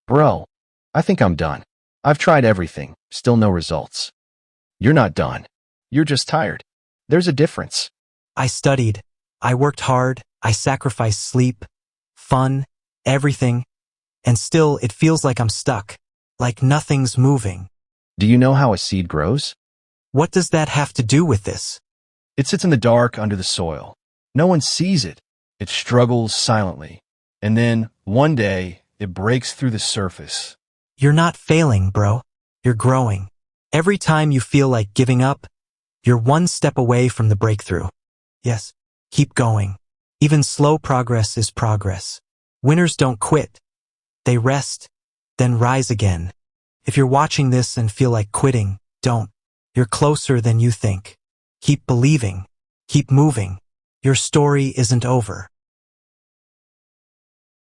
Bro, I think I'm done. I've tried everything, still no results. You're not done. You're just tired. There's a difference. I studied. I worked hard. I sacrificed sleep, fun, everything. And still, it feels like I'm stuck. Like nothing's moving. Do you know how a seed grows? What does that have to do with this? It sits in the dark under the soil. No one sees it. It struggles silently. And then, one day, it breaks through the surface. You're not failing, bro. You're growing. Every time you feel like giving up, you're one step away from the breakthrough. Yes, keep going. Even slow progress is progress. Winners don't quit. They rest, then rise again. If you're watching this and feel like quitting, don't. You're closer than you think. Keep believing. Keep moving. Your story isn't over.